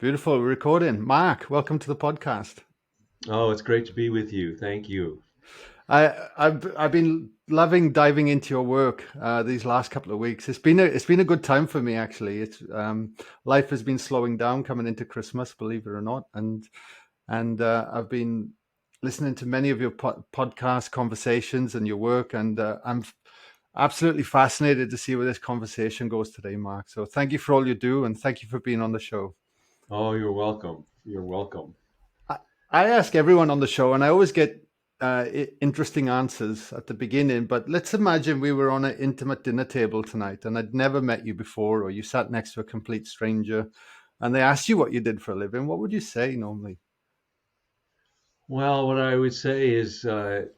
Beautiful. We're recording. Mark, welcome to the podcast. Oh, it's great to be with you. Thank you. I've been loving diving into your work these last couple of weeks. It's been a good time for me actually. It's life has been slowing down coming into Christmas, believe it or not, and I've been listening to many of your podcast conversations and your work, and I'm absolutely fascinated to see where this conversation goes today, Mark. So thank you for all you do, and thank you for being on the show. Oh, you're welcome. You're welcome. I, I ask everyone on the show, and I always get interesting answers at the beginning. But let's imagine we were on an intimate dinner table tonight, and I'd never met you before, or you sat next to a complete stranger, and they asked you what you did for a living. What would you say normally? Well, what I would say is that,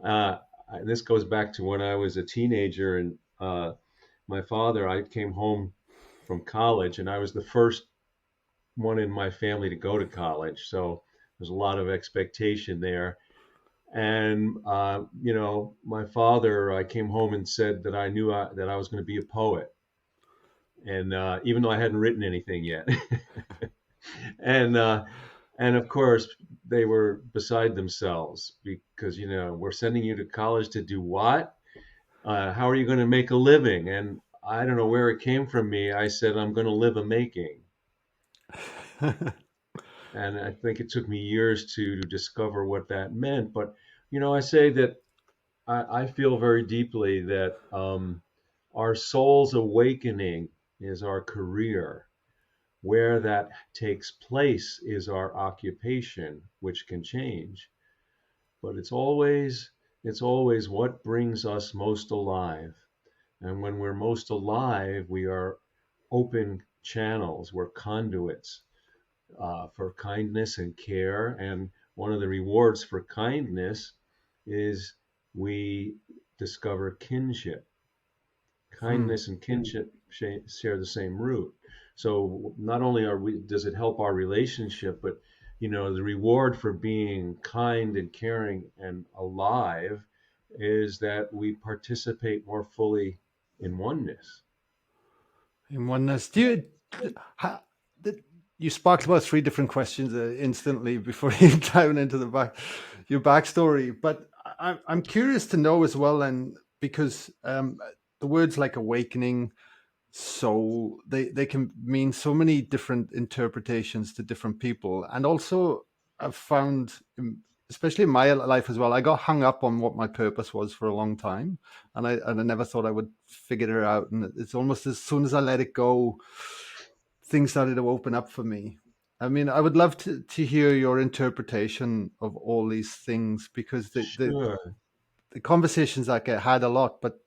uh, this goes back to when I was a teenager and I came home from college and I was the first one in my family to go to college. So there's a lot of expectation there. And, my father, I came home and said that that I was going to be a poet. And even though I hadn't written anything yet. and and of course they were beside themselves because we're sending you to college to do what? How are you going to make a living? And I don't know where it came from me. I said I'm going to live a making, and I think it took me years to discover what that meant. But I say that I feel very deeply that our soul's awakening is our career. Where that takes place is our occupation, which can change, but it's always what brings us most alive. And when we're most alive, we are open channels, we're conduits for kindness and care. And one of the rewards for kindness is we discover kinship. Hmm. Kindness and kinship share the same root. So not only does it help our relationship, but the reward for being kind and caring and alive is that we participate more fully in oneness. In oneness, do you? Ha, th- you sparked about three different questions instantly before you dive into your backstory. But I'm curious to know as well, and because the words like awakening, so they can mean so many different interpretations to different people, and also I've found, especially in my life as well, I got hung up on what my purpose was for a long time, and I never thought I would figure it out, and it's almost as soon as I let it go, things started to open up for me. I mean, I would love to hear your interpretation of all these things, because Sure. the conversations I get had a lot, but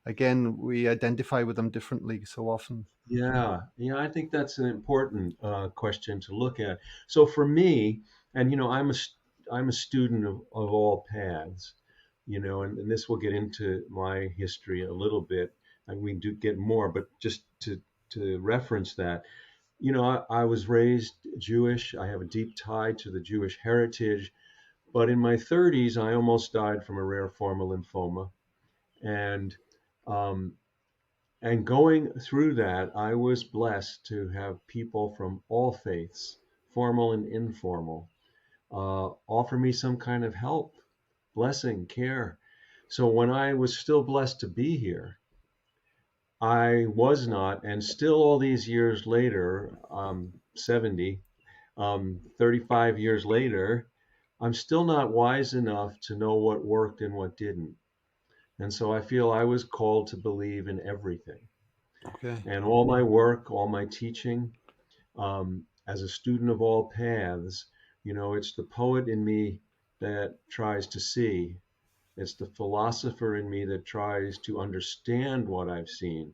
again, we identify with them differently so often. Yeah, yeah, I think that's an important question to look at. So for me, and I'm a student of all paths, and this will get into my history a little bit, and we do get more, but just to reference that, I was raised Jewish. I have a deep tie to the Jewish heritage, but in my 30s, I almost died from a rare form of lymphoma, and um, and going through that, I was blessed to have people from all faiths, formal and informal, offer me some kind of help, blessing, care. So when I was still blessed to be here, I was not, and still all these years later, 70, 35 years later, I'm still not wise enough to know what worked and what didn't. And so I feel I was called to believe in everything. Okay. And all my work, all my teaching, as a student of all paths, it's the poet in me that tries to see. It's the philosopher in me that tries to understand what I've seen.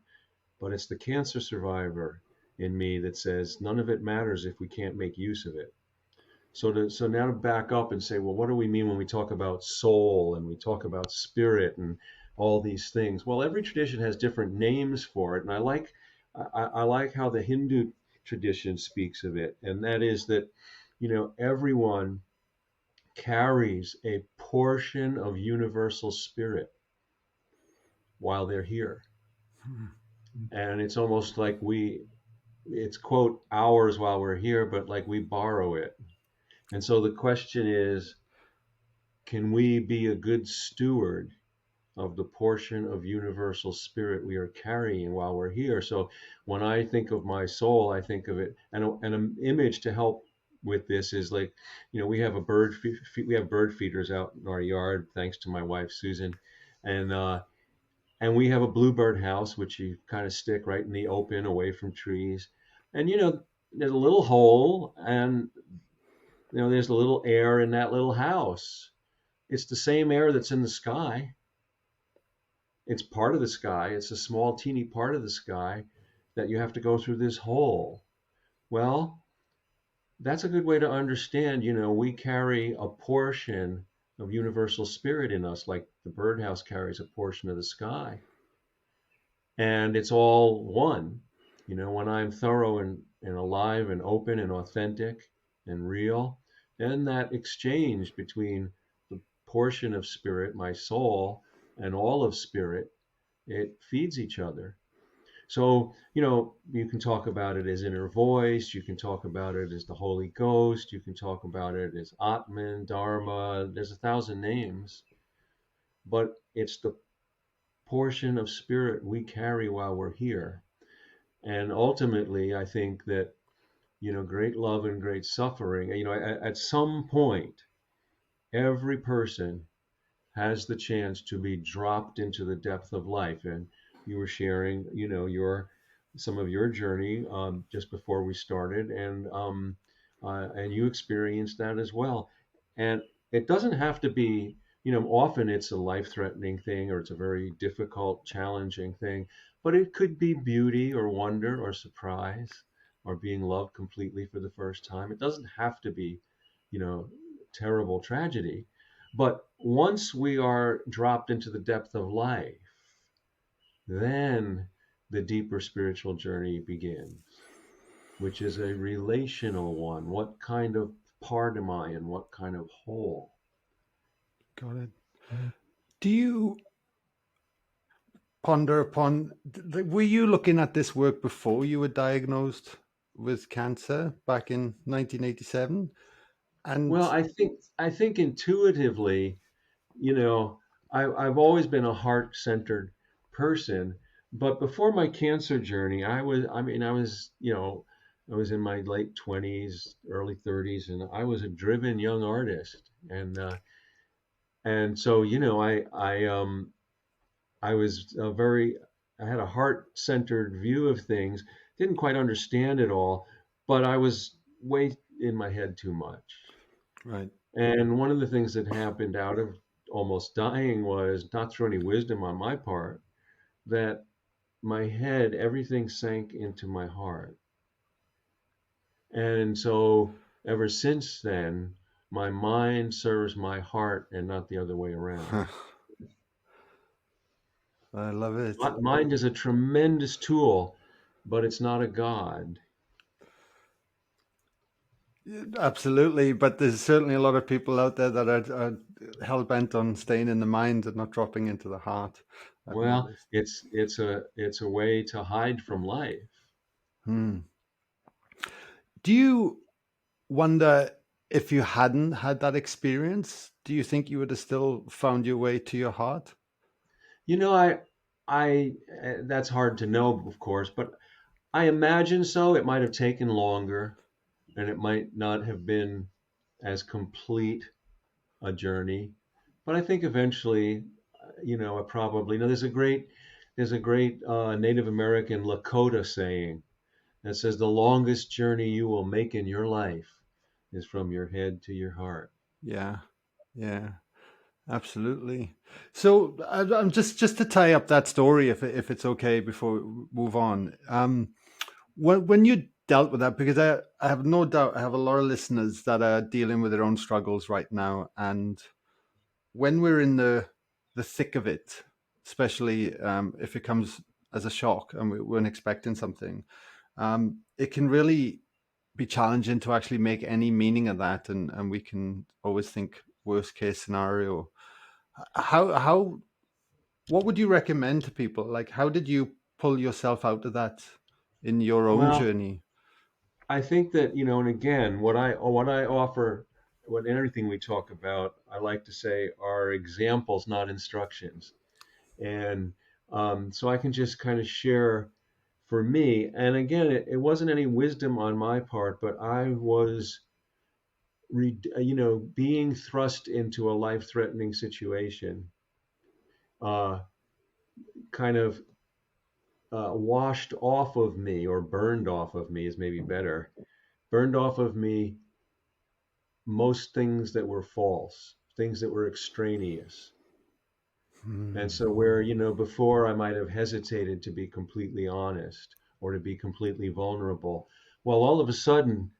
But it's the cancer survivor in me that says none of it matters if we can't make use of it. So now to back up and say, well, what do we mean when we talk about soul and we talk about spirit and all these things? Well, every tradition has different names for it, and I like how the Hindu tradition speaks of it, and that is that everyone carries a portion of universal spirit while they're here, Hmm. and it's almost like it's quote ours while we're here, but like we borrow it. And so the question is, can we be a good steward of the portion of universal spirit we are carrying while we're here? So when I think of my soul, I think of it, and an image to help with this is like, we have we have bird feeders out in our yard, thanks to my wife Susan, and we have a bluebird house which you kind of stick right in the open, away from trees, and there's a little hole, and there's a little air in that little house. It's the same air that's in the sky. It's part of the sky. It's a small, teeny part of the sky that you have to go through this hole. Well, that's a good way to understand, we carry a portion of universal spirit in us, like the birdhouse carries a portion of the sky. And it's all one. When I'm thorough and alive and open and authentic and real, then that exchange between the portion of spirit, my soul, and all of spirit, it feeds each other. So, you can talk about it as inner voice, you can talk about it as the Holy Ghost, you can talk about it as Atman, Dharma, there's a thousand names, but it's the portion of spirit we carry while we're here. And ultimately, I think that, great love and great suffering, at some point, every person has the chance to be dropped into the depth of life. And you were sharing, your some of your journey just before we started, and you experienced that as well. And it doesn't have to be, often it's a life-threatening thing, or it's a very difficult, challenging thing, but it could be beauty or wonder or surprise or being loved completely for the first time. It doesn't have to be, you know, terrible tragedy. But once we are dropped into the depth of life, then the deeper spiritual journey begins, which is a relational one. What kind of part am I and what kind of whole? Got it. Do you ponder upon, were you looking at this work before you were diagnosed with cancer back in 1987? Well, And I think intuitively, you know, I've always been a heart-centered person, but before my cancer journey, I was in my late 20s, early 30s, and I was a driven young artist, and so I was I had a heart-centered view of things, didn't quite understand it all, but I was way in my head too much. right, And one of the things that happened out of almost dying was, not through any wisdom on my part, that my head, everything sank into my heart. And so ever since then, my mind serves my heart and not the other way around. I love it. Mind is a tremendous tool, but it's not a god. Absolutely, but there's certainly a lot of people out there that are hell bent on staying in the mind and not dropping into the heart. I've Well, noticed. it's a way to hide from life. Hmm. Do you wonder, if you hadn't had that experience, do you think you would have still found your way to your heart? You know, I that's hard to know, of course, but I imagine so. It might have taken longer, and it might not have been as complete a journey. But I think eventually, I probably, there's a great Native American Lakota saying that says the longest journey you will make in your life is from your head to your heart. Yeah, yeah, absolutely. So I'm just to tie up that story, if it's okay, before we move on. When you dealt with that, because I have no doubt I have a lot of listeners that are dealing with their own struggles right now, and when we're in the thick of it, especially if it comes as a shock and we weren't expecting something, it can really be challenging to actually make any meaning of that, and we can always think worst case scenario. How what would you recommend to people? Like, how did you pull yourself out of that in your own Well, journey? I think that, and again, what I offer, what everything we talk about, I like to say are examples, not instructions. And so I can just kind of share for me. And again, it wasn't any wisdom on my part, but I was, being thrust into a life-threatening situation, uh, kind of washed off of me, or burned off of me is maybe better, burned off of me most things that were false, things that were extraneous. And Hmm. so, where, before I might have hesitated to be completely honest or to be completely vulnerable, well, all of a sudden,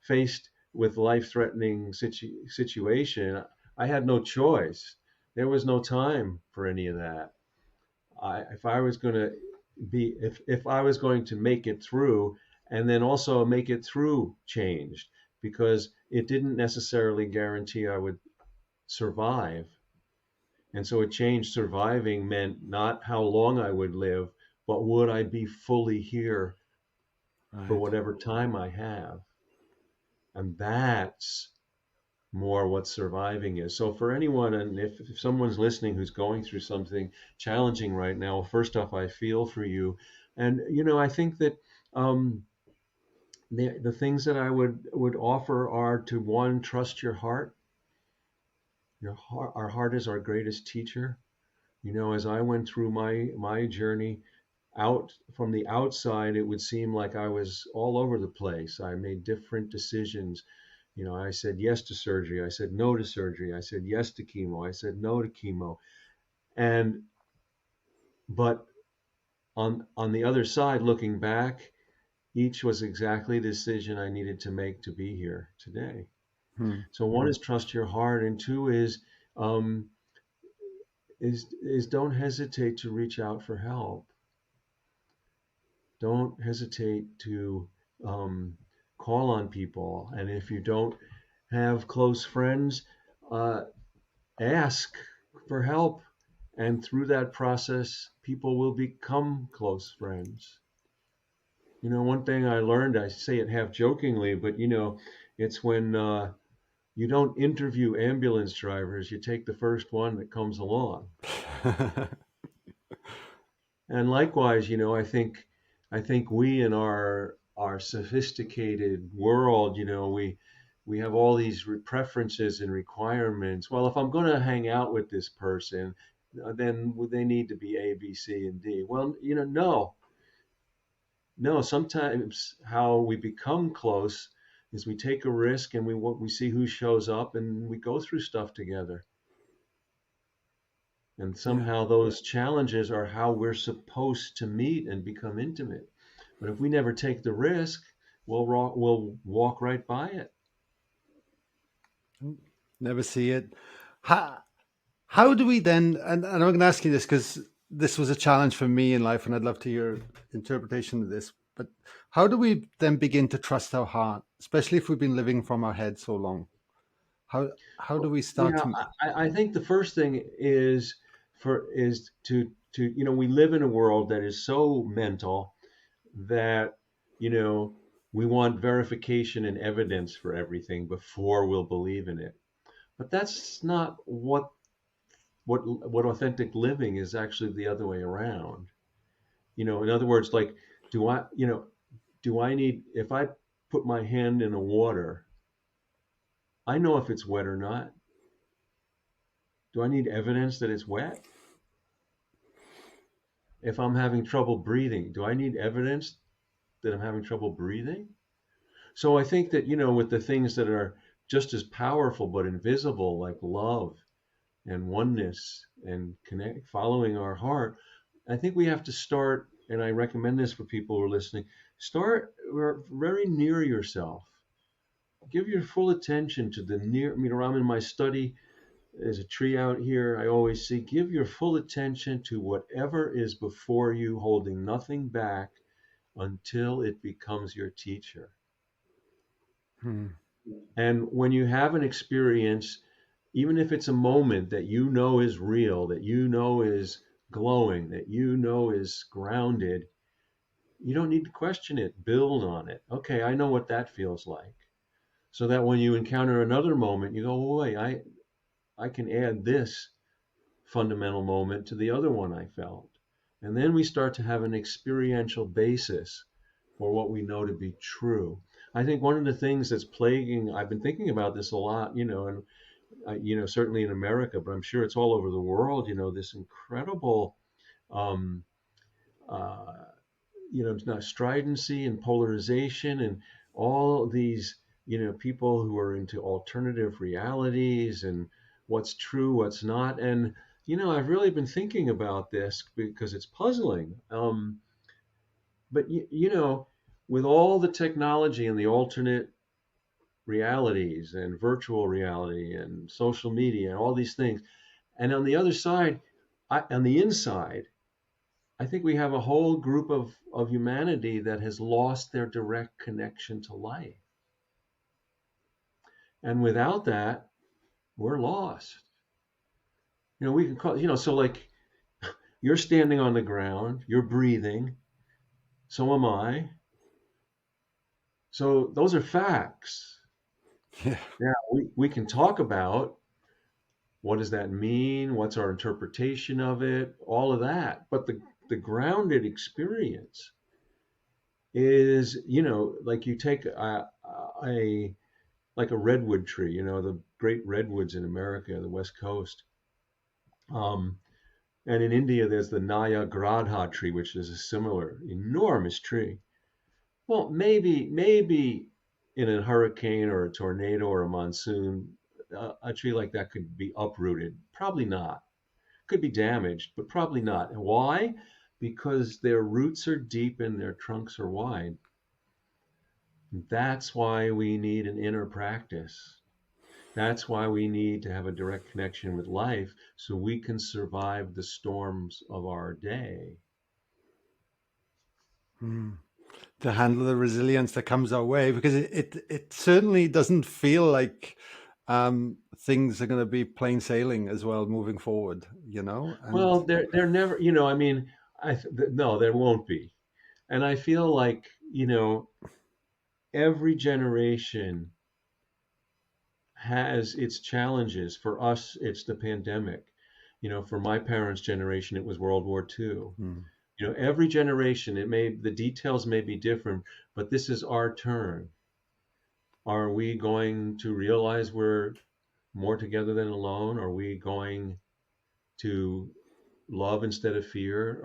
faced with life threatening situation, I had no choice. There was no time for any of that. If I was going to if I was going to make it through, and then also make it through changed, because it didn't necessarily guarantee I would survive. And so it changed. Surviving meant not how long I would live, but would I be fully here for Right. whatever time I have. And that's more what surviving is. So for anyone, and if someone's listening who's going through something challenging right now, well, first off, I feel for you. And I think that um, the things that I would offer are to, one, trust your heart. Your heart, our heart is our greatest teacher. As I went through my journey, out from the outside, it would seem like I was all over the place. I made different decisions. I said yes to surgery. I said no to surgery. I said yes to chemo. I said no to chemo. And but on the other side, looking back, each was exactly the decision I needed to make to be here today. Hmm. So one is trust your heart, and two um, is don't hesitate to reach out for help. Don't hesitate to um, call on people. And if you don't have close friends, uh, ask for help. And through that process, people will become close friends. One thing I learned, I say it half jokingly, but it's when you don't interview ambulance drivers, you take the first one that comes along. And likewise, I think we in our sophisticated world, we have all these preferences and requirements. Well, if I'm going to hang out with this person, then they need to be A, B, C, and D. Well, no, no. Sometimes how we become close is we take a risk, and we see who shows up, and we go through stuff together. And Yeah. somehow those challenges are how we're supposed to meet and become intimate. But if we never take the risk, we'll walk right by it. Never see it. How, how do we then, and I'm going to ask you this because this was a challenge for me in life, and I'd love to hear your interpretation of this. But how do we then begin to trust our heart, especially if we've been living from our head so long? How how do we start Yeah, to? I think the first thing is to we live in a world that is so mental that you know we want verification and evidence for everything before we'll believe in it. But that's not what authentic living is. Actually the other way around. In other words, like, do I, do I need, if I put my hand in the water, I know if it's wet or not. Do I need evidence that it's wet? If I'm having trouble breathing, do I need evidence that I'm having trouble breathing? So I think that, with the things that are just as powerful but invisible, like love and oneness and connect, following our heart, I think we have to start, and I recommend this for people who are listening, start very near yourself. Give your full attention to the near. I'm in my study. There's a tree out here. I always see, give your full attention to whatever is before you, holding nothing back until it becomes your teacher. Hmm. And when you have an experience, even if it's a moment that is real, that is glowing, that is grounded, You don't need to question it, build on it. Okay, I know what that feels like. So that when you encounter another moment, you go, oh, wait, I can add this fundamental moment to the other one I felt. And then we start to have an experiential basis for what we know to be true. I think one of the things that's plaguing, I've been thinking about this a lot, and certainly in America, but I'm sure it's all over the world, this incredible, um, uh, not stridency and polarization and all these, people who are into alternative realities and what's true, what's not. And, I've really been thinking about this because it's puzzling. But, with all the technology and the alternate realities and virtual reality and social media and all these things, and on the other side, on the inside, I think we have a whole group of humanity that has lost their direct connection to life. And without that, we're lost. We can call, so like you're standing on the ground, you're breathing, so am I. So those are facts. Yeah, Now we can talk about what does that mean? What's our interpretation of it? All of that. But the grounded experience is, like you take a like a redwood tree, the great redwoods in America, the West Coast. Um, and in India, there's the Nayagradha tree, which is a similar enormous tree. Well, maybe in a hurricane or a tornado or a monsoon, a tree like that could be uprooted. Probably not. Could be damaged, but probably not. And why? Because their roots are deep and their trunks are wide. That's why we need an inner practice. That's why we need to have a direct connection with life so we can survive the storms of our day. mm. To handle the resilience that comes our way, because it certainly doesn't feel like things are going to be plain sailing as well moving forward. And Well, they're never, I mean, no, there won't be. And I feel like, every generation has its challenges. For us, it's the pandemic. For my parents' generation, it was World War II. mm, Every generation, the details may be different, but this is our turn. Are we going to realize we're more together than alone? Are we going to love instead of fear?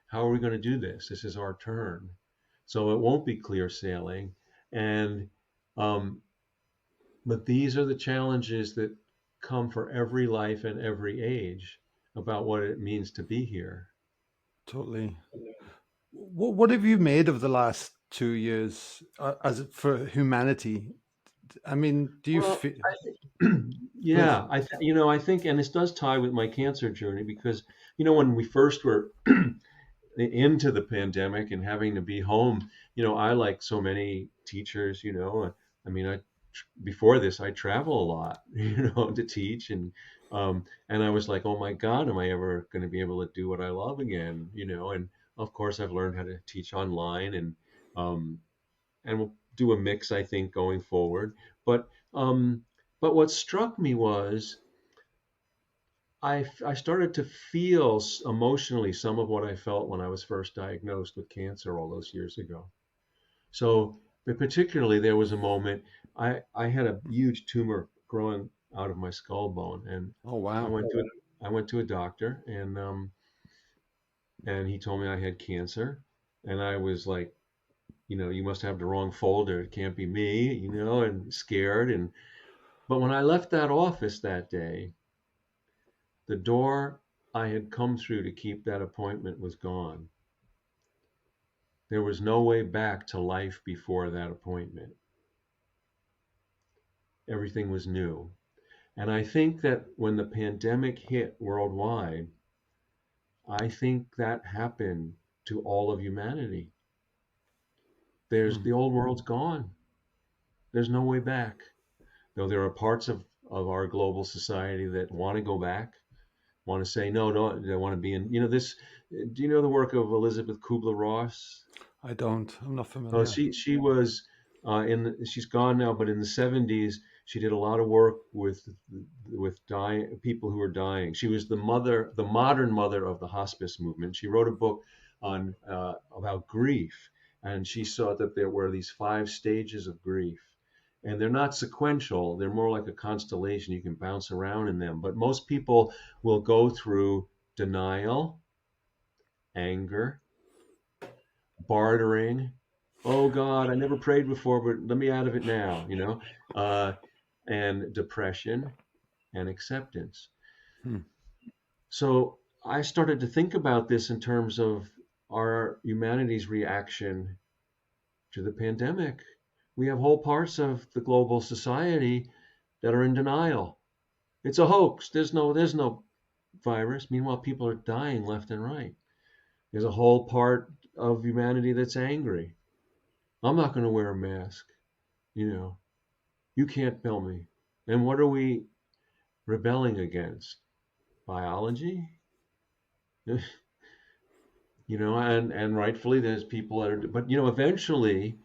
How are we going to do this? This is our turn. So it won't be clear sailing. And, um, but these are the challenges that come for every life and every age about what it means to be here. totally. What have you made of the last 2 years as for humanity? I mean, do you Well, feel? Please. yeah, I think, and this does tie with my cancer journey because, when we first were into the pandemic and having to be home, I, like so many teachers, I mean, before this, I travel a lot, to teach, and I was like, oh my God, am I ever going to be able to do what I love again? And of course, I've learned how to teach online, um, and we'll do a mix, I think, going forward. But um, but what struck me was I started to feel emotionally some of what I felt when I was first diagnosed with cancer all those years ago. So, but particularly, there was a moment I had a huge tumor growing out of my skull bone, and Oh I wow. went to I went to a doctor, and he told me I had cancer, and I was like, you must have the wrong folder. It can't be me, and scared. But when I left that office that day, the door I had come through to keep that appointment was gone. There was no way back to life before that appointment. Everything was new. And I think that when the pandemic hit worldwide, I think that happened to all of humanity. Hmm. The old world's gone. There's no way back. Though there are parts of our global society that want to go back, want to say no, no, they want to be in. This. Do you know the work of Elizabeth Kubler-Ross? I don't. I'm not Oh, familiar. she was she's gone now, but in the 70s she did a lot of work with dying people who were dying. She was the mother, the modern mother of the hospice movement. She wrote a book on about grief, and she saw that there were these five stages of grief, and they're not sequential. They're more like a constellation. You can bounce around in them, but most people will go through denial, anger, bartering. Oh God, I never prayed before, but let me out of it now, uh, and depression and acceptance. Hmm. So I started to think about this in terms of our humanity's reaction to the pandemic. We have whole parts of the global society that are in denial. It's a hoax. There's no virus. Meanwhile, people are dying left and right. There's a whole part of humanity that's angry. I'm not going to wear a mask. You know, you can't tell me. And what are we rebelling against? Biology? And rightfully there's people that are, but eventually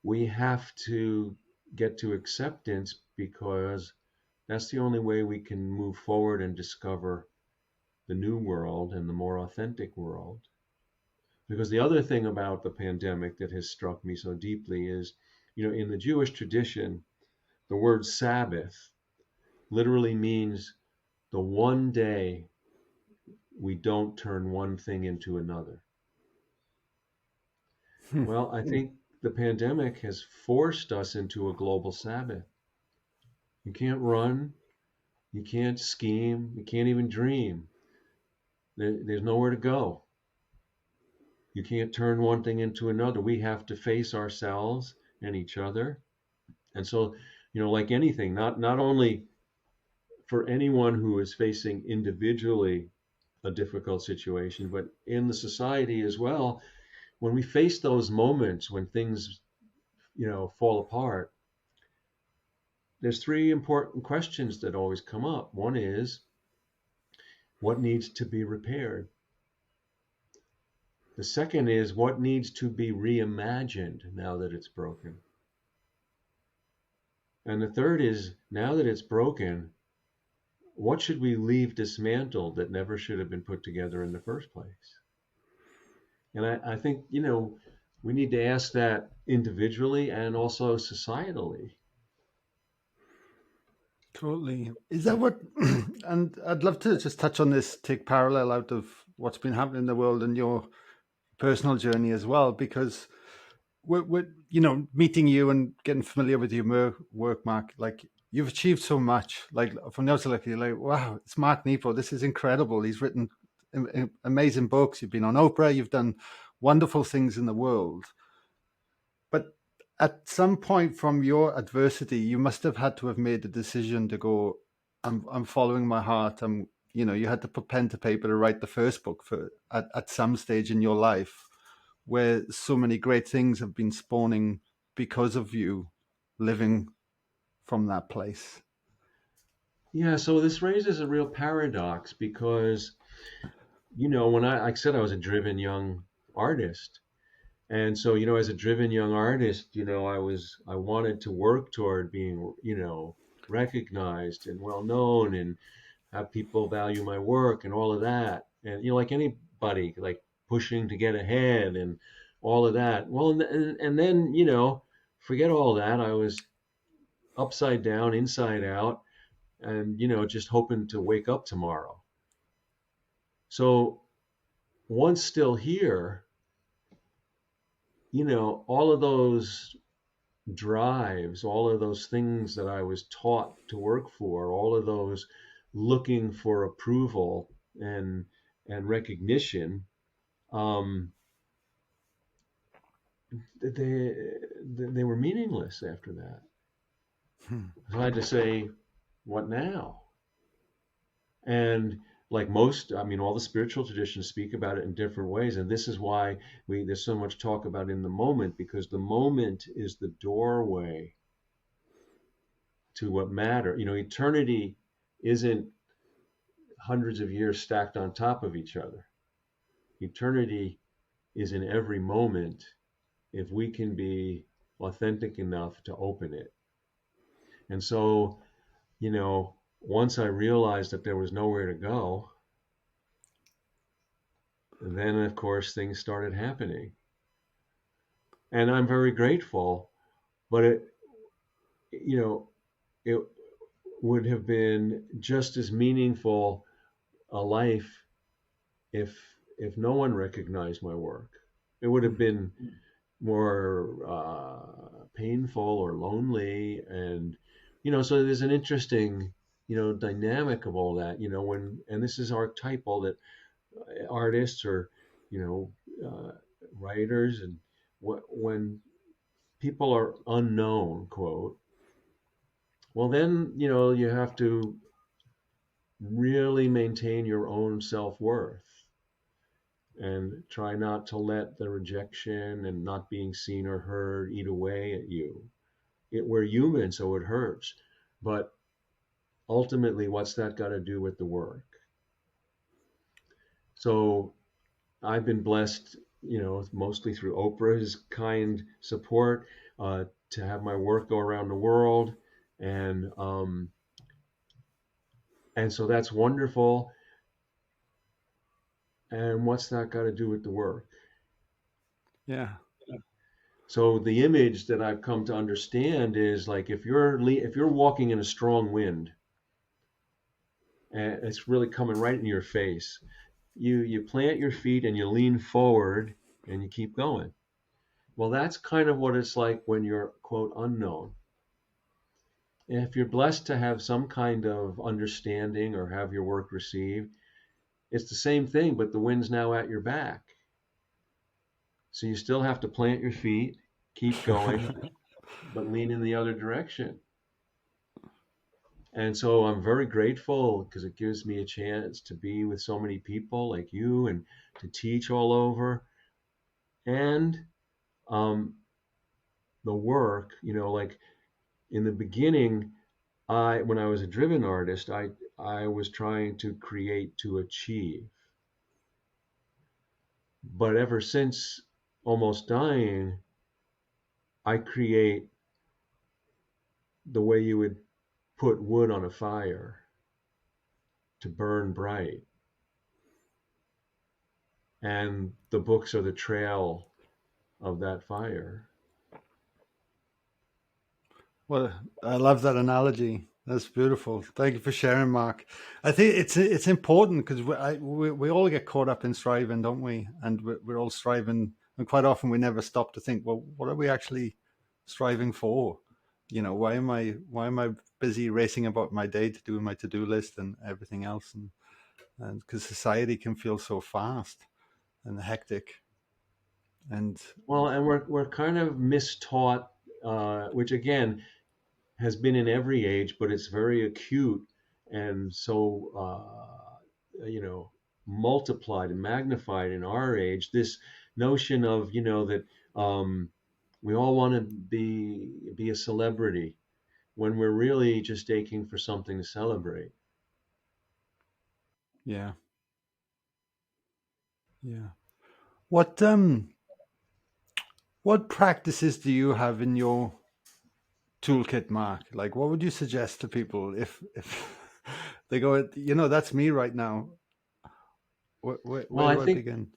we have to get to acceptance because that's the only way we can move forward and discover the new world and the more authentic world. Because the other thing about the pandemic that has struck me so deeply is, in the Jewish tradition, the word Sabbath literally means the one day we don't turn one thing into another. Hmm. Well, I think the pandemic has forced us into a global Sabbath. You can't run, you can't scheme, you can't even dream. There's nowhere to go. You can't turn one thing into another. We have to face ourselves and each other. And so, like anything, not only for anyone who is facing individually a difficult situation, but in the society as well, when we face those moments when things fall apart, there's three important questions that always come up. One is, what needs to be repaired? The second is, what needs to be reimagined now that it's broken? And the third is, now that it's broken, what should we leave dismantled that never should have been put together in the first place? And I think, we need to ask that individually and also societally. Totally. Is that what? And I'd love to just touch on this, take parallel out of what's been happening in the world and your personal journey as well, because meeting you and getting familiar with your work, Mark, like you've achieved so much. Like from the outside, like you're like, wow, it's Mark Nepo. This is incredible. He's written amazing books. You've been on Oprah. You've done wonderful things in the world. But at some point from your adversity, you must have had to have made a decision to go, I'm following my heart. You had to put pen to paper to write the first book at some stage in your life where so many great things have been spawning because of you living from that place. Yeah, so this raises a real paradox because, when like I said, I was a driven young artist. And so, as a driven young artist, I wanted to work toward being, recognized and well known and have people value my work and all of that. And, like anybody, like pushing to get ahead and all of that. Well, and then, forget all that. I was upside down, inside out, and, just hoping to wake up tomorrow. So once still here, all of those drives, all of those things that I was taught to work for, all of those looking for approval and recognition, um, they were meaningless after that. Hmm. So I had to say, what now? And like most, I mean, all the spiritual traditions speak about it in different ways, and this is why there's so much talk about in the moment, because the moment is the doorway to what matter. Eternity isn't hundreds of years stacked on top of each other. Eternity is in every moment if we can be authentic enough to open it. And so, once I realized that there was nowhere to go, then of course things started happening. And I'm very grateful, but you know, it would have been just as meaningful a life if no one recognized my work. It would have been more painful or lonely, and so there's an interesting dynamic of all that. And this is archetypal that artists or you know writers, and when people are unknown, quote, well then you have to really maintain your own self-worth and try not to let the rejection and not being seen or heard eat away at you. We're human, so it hurts. But ultimately, what's that got to do with the work? So I've been blessed, mostly through Oprah's kind support, to have my work go around the world, and so that's wonderful. And what's that got to do with the work? Yeah. So the image that I've come to understand is like if you're walking in a strong wind and it's really coming right in your face, you plant your feet and you lean forward and you keep going. Well, that's kind of what it's like when you're quote unknown. And if you're blessed to have some kind of understanding or have your work received, it's the same thing, but the wind's now at your back. So you still have to plant your feet, keep going, but lean in the other direction. And so I'm very grateful because it gives me a chance to be with so many people like you and to teach all over. And um, the work, like in the beginning, when I was a driven artist, I was trying to create to achieve. But ever since almost dying, I create the way you would put wood on a fire to burn bright. And the books are the trail of that fire. Well, I love that analogy. That's beautiful. Thank you for sharing, Mark. I think it's important because we all get caught up in striving, don't we? And we're all striving, and quite often we never stop to think, well, what are we actually striving for? Why am I busy racing about my day to do my to do list and everything else? And because society can feel so fast and hectic, and Well, and we're kind of mistaught, which again has been in every age, but it's very acute and so multiplied and magnified in our age. This notion of that we all want to be a celebrity when we're really just aching for something to celebrate. yeah, yeah. What practices do you have in your toolkit, Mark? Like, what would you suggest to people if they go, that's me right now. Well, Where do I begin?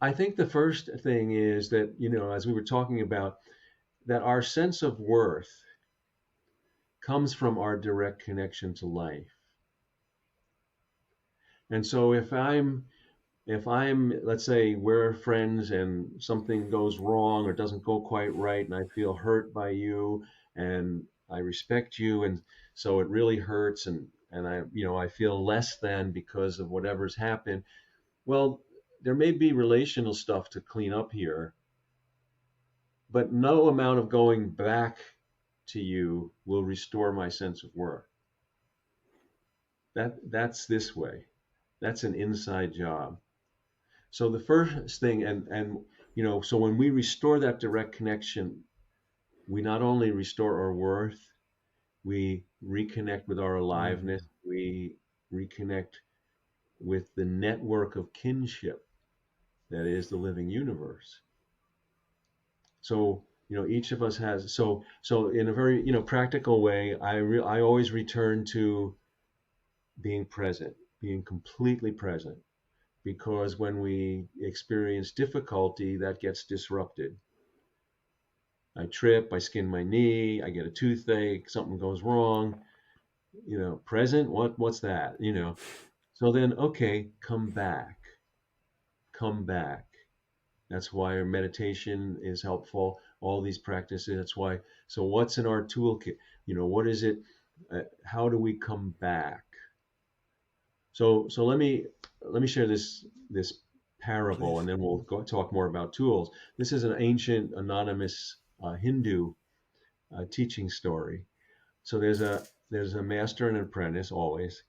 I think the first thing is that as we were talking about, that our sense of worth comes from our direct connection to life. And so if I'm let's say we're friends and something goes wrong or doesn't go quite right and I feel hurt by you and I respect you, and so it really hurts, and I feel less than because of whatever's happened. Well, there may be relational stuff to clean up here, but no amount of going back to you will restore my sense of worth. That's this way. That's an inside job. So the first thing, and so when we restore that direct connection, we not only restore our worth, we reconnect with our aliveness, Mm, we reconnect with the network of kinship that is the living universe. So, each of us has, so in a very, practical way, I always return to being present, being completely present, because when we experience difficulty, that gets disrupted. I trip, I skin my knee, I get a toothache, something goes wrong, present, what's that, So then, okay, come back, come back. That's why our meditation is helpful. All these practices. That's why. So, what's in our toolkit? What is it? How do we come back? So let me share this parable, Please. and then we'll go talk more about tools. This is an ancient anonymous Hindu teaching story. So there's a master and an apprentice always,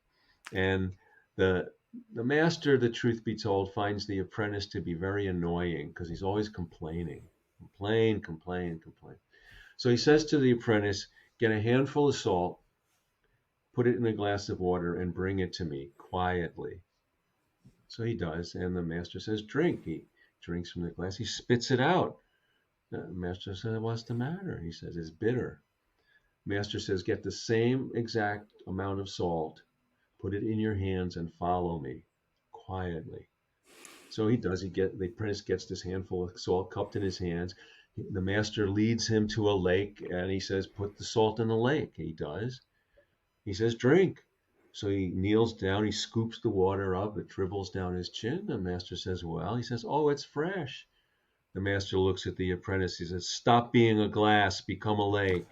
and the the master, the truth be told, finds the apprentice to be very annoying because he's always complaining, complain, complain, complain. So he says to the apprentice, "Get a handful of salt, put it in a glass of water, and bring it to me quietly." So he does, and the master says, "Drink." He drinks from the glass. He spits it out. The master says, "What's the matter?" He says, "It's bitter." Master says, "Get the same exact amount of salt, put it in your hands, and follow me quietly." So he does. The apprentice gets this handful of salt cupped in his hands. The master leads him to a lake, and he says, "Put the salt in the lake." He does. He says, "Drink." So he kneels down, he scoops the water up, it dribbles down his chin. The master says, "Well," he says, "Oh, it's fresh." The master looks at the apprentice. He says, "Stop being a glass, become a lake."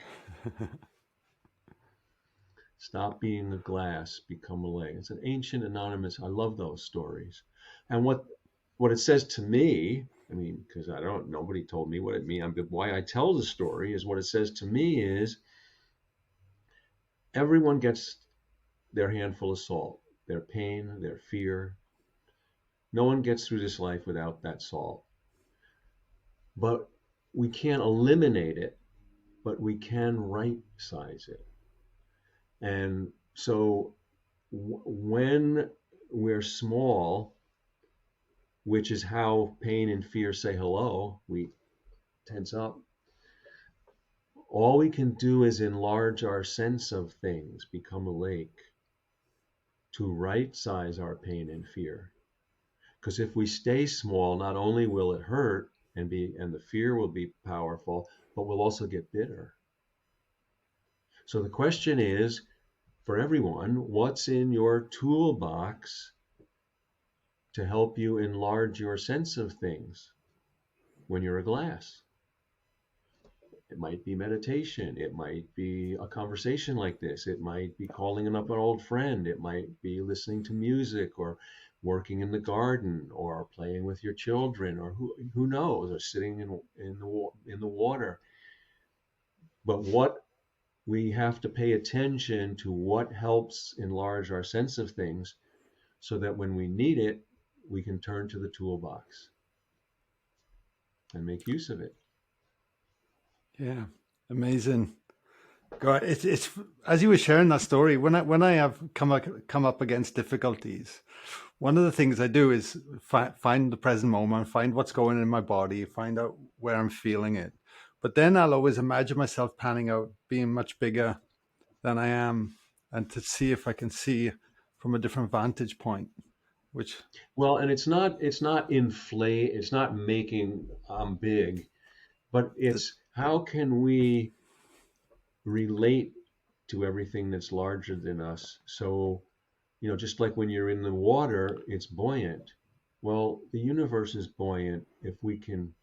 Stop being a glass, become a lake. It's an ancient anonymous. I love those stories. And what it says to me, I mean, because nobody told me what it means. Why I tell the story is what it says to me is everyone gets their handful of salt, their pain, their fear. No one gets through this life without that salt. But we can't eliminate it, but we can right size it. And so when we're small, which is how pain and fear say hello, we tense up. All we can do is enlarge our sense of things, become a lake, to right size our pain and fear. Because if we stay small, not only will it hurt and the fear will be powerful, but we'll also get bitter. So the question is for everyone, what's in your toolbox to help you enlarge your sense of things when you're a glass? It might be meditation. It might be a conversation like this. It might be calling up an old friend. It might be listening to music or working in the garden or playing with your children or who knows, or sitting in the water. But what we have to pay attention to what helps enlarge our sense of things so that when we need it, we can turn to the toolbox and make use of it. Yeah, amazing. God, it's as you were sharing that story. When I have come up against difficulties, one of the things I do is find the present moment, find what's going on in my body, find out where I'm feeling it. But then I'll always imagine myself panning out, being much bigger than I am, and to see if I can see from a different vantage point. Which Well, and it's not inflate, it's not making big, but the, it's how can we relate to everything that's larger than us. So, just like when you're in the water, it's buoyant. Well, the universe is buoyant if we can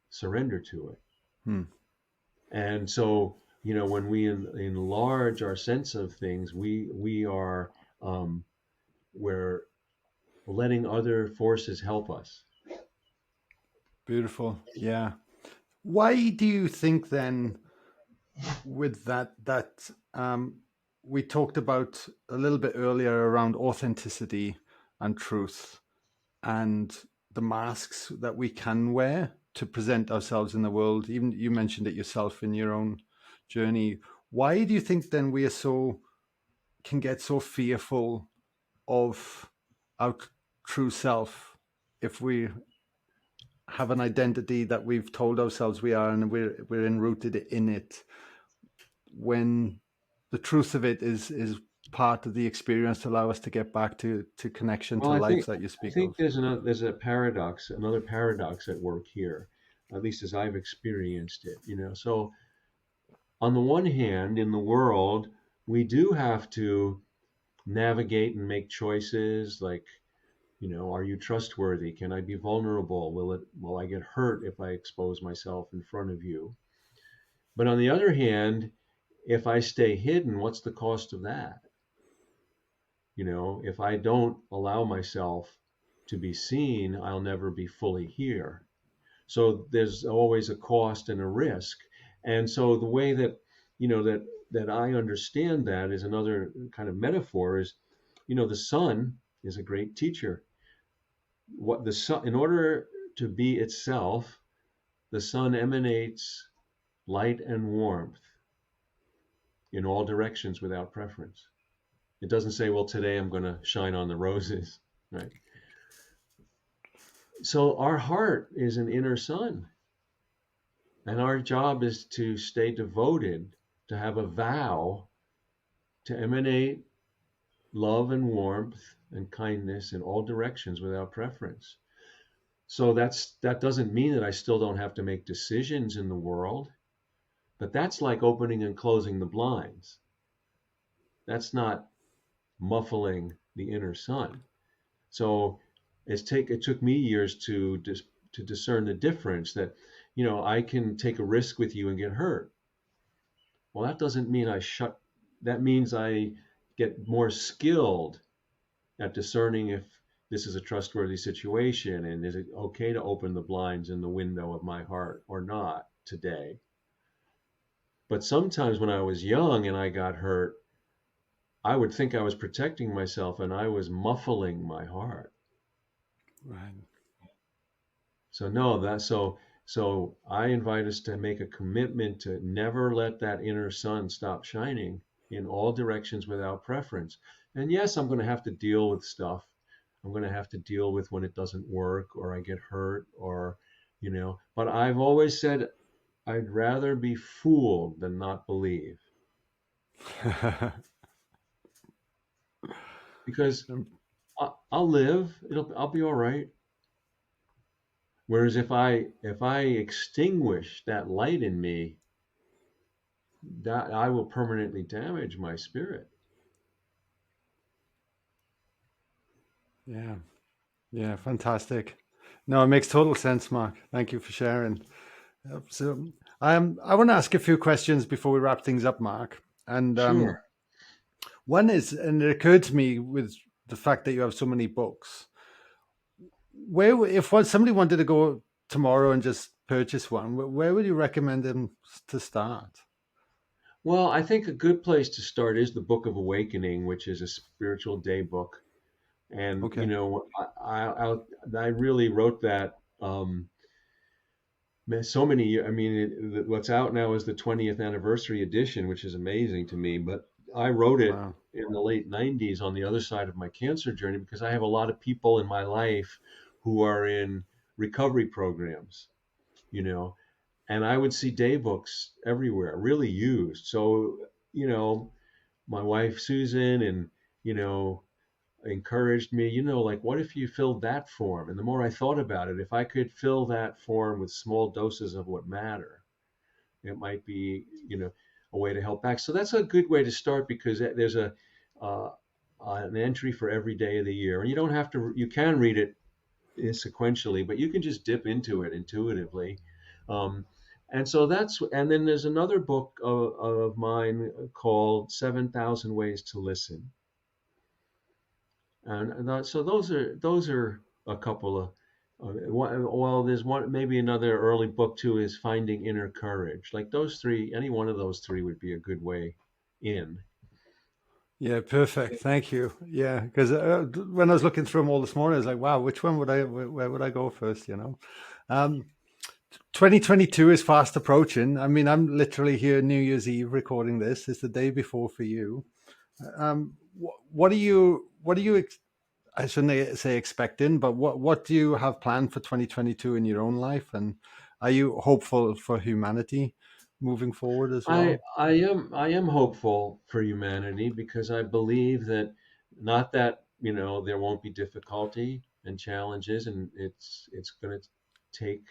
surrender to it. hmm, And so, when we enlarge our sense of things, um, we're letting other forces help us. beautiful. Yeah. Why do you think then, with we talked about a little bit earlier around authenticity and truth and the masks that we can wear to present ourselves in the world? Even you mentioned it yourself in your own journey. Why do you think then we are can get so fearful of our true self if we have an identity that we've told ourselves we are, and we're enrooted in it, when the truth of it is part of the experience to allow us to get back to connection Well, to I life think that you I speak think of. there's a paradox, another paradox at work here, at least as I've experienced it. So on the one hand, in the world, we do have to navigate and make choices like, are you trustworthy? Can I be vulnerable? Will I get hurt if I expose myself in front of you? But on the other hand, if I stay hidden, what's the cost of that? If I don't allow myself to be seen, I'll never be fully here. So there's always a cost and a risk. And so the way that, that I understand that is another kind of metaphor is, the sun is a great teacher. What the sun, in order to be itself, the sun emanates light and warmth in all directions without preference. It doesn't say, well, today I'm going to shine on the roses, right? So our heart is an inner sun, and our job is to stay devoted, to have a vow to emanate love and warmth and kindness in all directions without preference. So that doesn't mean that I still don't have to make decisions in the world, but that's like opening and closing the blinds. That's not muffling the inner sun. So it took me years to discern the difference that, I can take a risk with you and get hurt. Well, that doesn't mean that means I get more skilled at discerning if this is a trustworthy situation and is it okay to open the blinds in the window of my heart or not today. But sometimes when I was young and I got hurt, I would think I was protecting myself and I was muffling my heart. Right. So no, so I invite us to make a commitment to never let that inner sun stop shining in all directions without preference. And yes, I'm going to have to deal with stuff. I'm going to have to deal with when it doesn't work or I get hurt or, but I've always said I'd rather be fooled than not believe because I'll live. I'll be all right. Whereas if I extinguish that light in me, that I will permanently damage my spirit. Yeah. Yeah. Fantastic. No, it makes total sense, Mark. Thank you for sharing. So I want to ask a few questions before we wrap things up, Mark. And Sure. one is, and it occurred to me with the fact that you have so many books, where if somebody wanted to go tomorrow and just purchase one, where would you recommend them to start? Well, I think a good place to start is the Book of Awakening, which is a spiritual day book. And Okay. I really wrote that so many years. I mean, what's out now is the 20th anniversary edition, which is amazing to me. But I wrote it Wow. in the late 90s on the other side of my cancer journey because I have a lot of people in my life who are in recovery programs, you know, and I would see day books everywhere, really used. So, my wife Susan and, you know, encouraged me, like, what if you filled that form? And the more I thought about it, if I could fill that form with small doses of what matter, it might be, a way to help back. So that's a good way to start because there's uh, an entry for every day of the year, and you can read it sequentially, but you can just dip into it intuitively. Um, and then there's another book of mine called 7,000 Ways to Listen. So those are a couple of, well, there's one, maybe another early book too is Finding Inner Courage. Like those three, any one of those three would be a good way in. Yeah, perfect. Thank you. Yeah, because when I was looking through them all this morning, I was like, wow, which one would where would I go first? 2022 is fast approaching. I mean, I'm literally here New Year's Eve recording this. It's the day before for you. What are you I shouldn't say expecting, but what do you have planned for 2022 in your own life? And are you hopeful for humanity moving forward as well? I am hopeful for humanity because I believe that, not that, there won't be difficulty and challenges, and it's going to take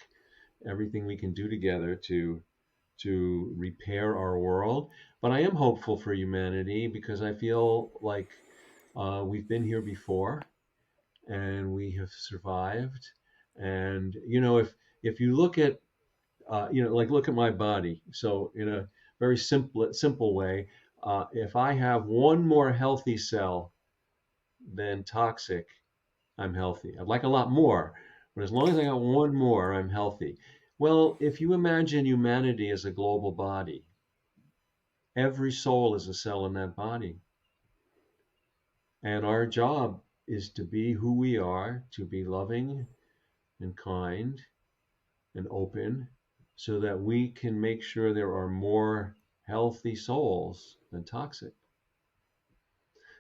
everything we can do together to repair our world. But I am hopeful for humanity because I feel like we've been here before and we have survived. And if you look at like look at my body. So in a very simple way, if I have one more healthy cell than toxic, I'm healthy. I'd like a lot more, but as long as I got one more, I'm healthy. Well, if you imagine humanity as a global body, every soul is a cell in that body. And our job is to be who we are, to be loving and kind and open, so that we can make sure there are more healthy souls than toxic.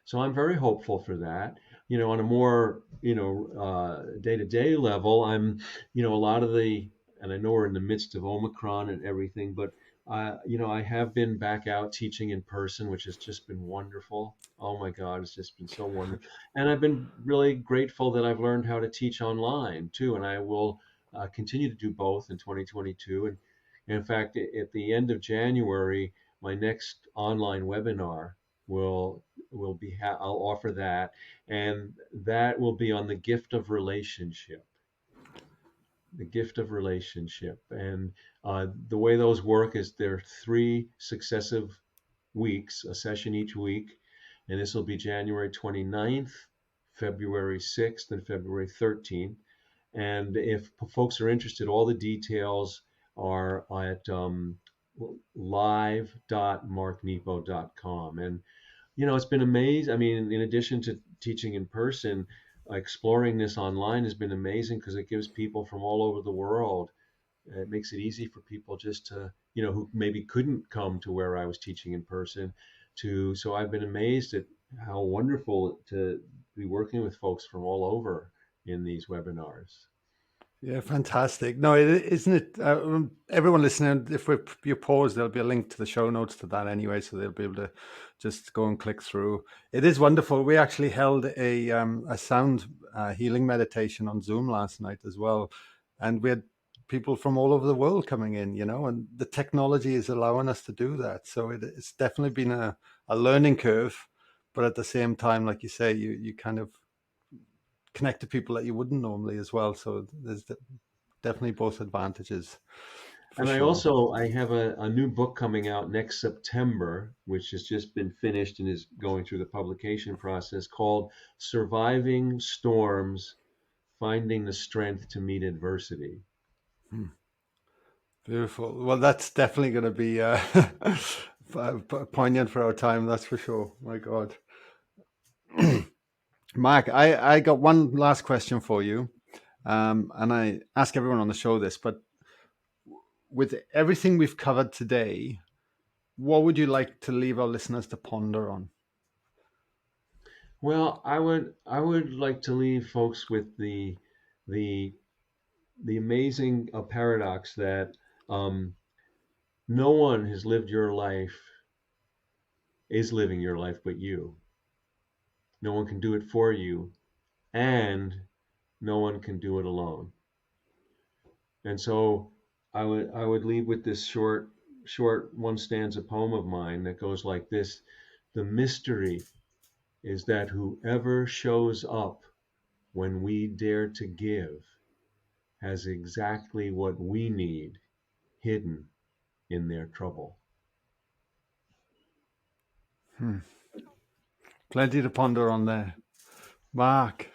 So I'm very hopeful for that. On a more day to day level, a lot of the, and I know we're in the midst of Omicron and everything, but I have been back out teaching in person, which has just been wonderful. Oh my God, it's just been so wonderful, and I've been really grateful that I've learned how to teach online too, and I will continue to do both in 2022. And in fact, at the end of January, my next online webinar will I'll offer that, and that will be on the gift of relationship. The gift of relationship, and the way those work is there are 3 successive weeks, a session each week, and this will be January 29th, February 6th, and February 13th. And if folks are interested, all the details are at live.marknepo.com. And it's been amazing. I mean, in addition to teaching in person, exploring this online has been amazing because it gives people from all over the world. It makes it easy for people just to, who maybe couldn't come to where I was teaching in person, to. So I've been amazed at how wonderful to be working with folks from all over in these webinars. Yeah, fantastic. No, isn't it? Everyone listening, if you pause, there'll be a link to the show notes to that anyway, so they'll be able to just go and click through. It is wonderful. We actually held a sound healing meditation on Zoom last night as well, and we had people from all over the world coming in. And the technology is allowing us to do that. So it's definitely been a learning curve, but at the same time, like you say, you kind of connect to people that you wouldn't normally as well. So there's definitely both advantages for And sure. I have a new book coming out next September, which has just been finished and is going through the publication process, called Surviving Storms, Finding the Strength to Meet Adversity. Hmm. Beautiful. Well, that's definitely going to be poignant for our time. That's for sure. My God. Mark, I got one last question for you. And I ask everyone on the show this, but with everything we've covered today, what would you like to leave our listeners to ponder on? Well, I would like to leave folks with the the amazing paradox that no one has lived your life, is living your life, but you. No one can do it for you, and no one can do it alone. And so I would leave with this short one stanza poem of mine that goes like this: the mystery is that whoever shows up when we dare to give has exactly what we need hidden in their trouble. Hmm. Plenty to ponder on there. Mark,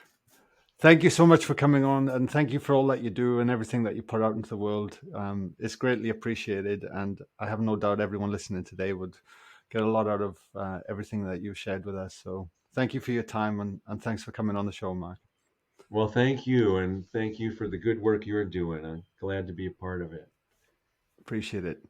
thank you so much for coming on, and thank you for all that you do and everything that you put out into the world. It's greatly appreciated, and I have no doubt everyone listening today would get a lot out of everything that you've shared with us. So thank you for your time, and thanks for coming on the show, Mark. Well, thank you, and thank you for the good work you're doing. I'm glad to be a part of it. Appreciate it.